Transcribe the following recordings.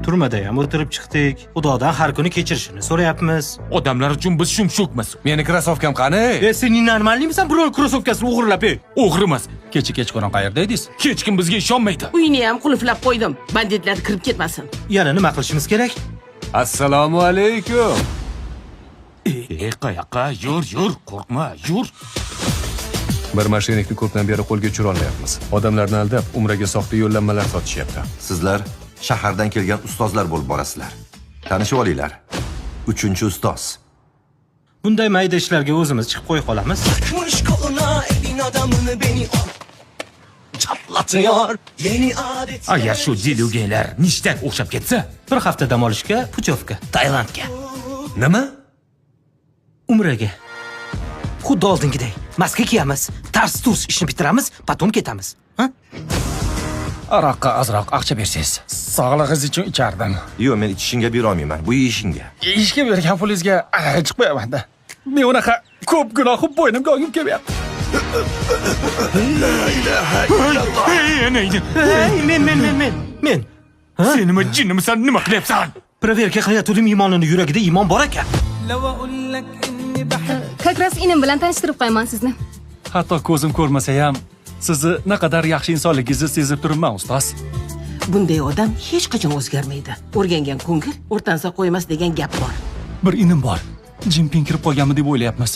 Turmada ham o'tirib chiqdik. Xudodan har kuni kechirishini so'rayapmiz. Odamlar uchun biz shumshukmiz. Meni krossovkam qani? Sen normalnimisan? Birovning krossovkasini o'g'irlab, O'g'ri emas. Kechqurun qayerda edingiz? Hech kim bizga ishonmaydi. Uyni ham qulflab qo'ydim. Banditlar kirib ketmasin. yana nima qilishimiz kerak? Assalomu alaykum. Qayoqqa? Yur, qo'rqma, yur. Bir mashinikni ko'pdan beri qo'lga tushira olmayapmiz. Odamlarni aldab, umraga soxta yo'llanmalar sotishyapti. Sizlar shahardan kelgan ustozlar bo'lib borasizlar. Tanishib olinglar. 3-ustoz. Bunday mayda ishlarga o'zimiz chiqib qo'ya qolamiz. Agar shu dilugeylar nishdan o'xshab ketsa, Bir hafta dam olishga Putyovka, Tailandga, Nima? umraga. Xuddi oldingidek maska kiyamiz, tars-turs ishni bitiramiz, potom ketamiz. Ha? Aroqqa ozroq aqcha bersangiz, sog'lig'ingiz uchun ichardim. Yo'q, men ichishingga bera olmayman. Bu ishingga. Ishga bergan pulingizga chiqmayapman-da. Men unaqa ko'p gunohni bo'ynimga olib kelyapti. Men. Sen nima jinnimisan, nima qilyapsan? Proverka qilayotgandim, iymonini yuragida iymon bor ekan. Как раз inim bilan tanishtirib qo'yaman sizni. Hatto ko'zim ko'rmasa ham sizni naqadar yaxshi insonligingizni sezib turibman, ustoz. Bunday odam hech qachon o'zgarmaydi. O'rgangan ko'ngil o'rtansa qo'ymas degan gap bor. Bir inim bor. Jinping kirib qolganmi deb o'ylayapmiz.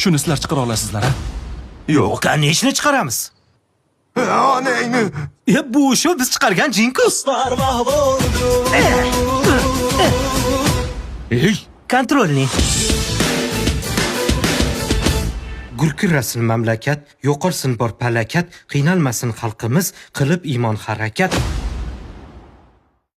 Shuni sizlar chiqara olasizlar, ha? Yo'q, qani ishni chiqaramiz. Onangni. Bu shu biz chiqargan jinku. Kontrolni. Gurkirasin mamlakat, yo'qolsin bor palakat, qiynalmasin xalqimiz, qilib iymon harakat.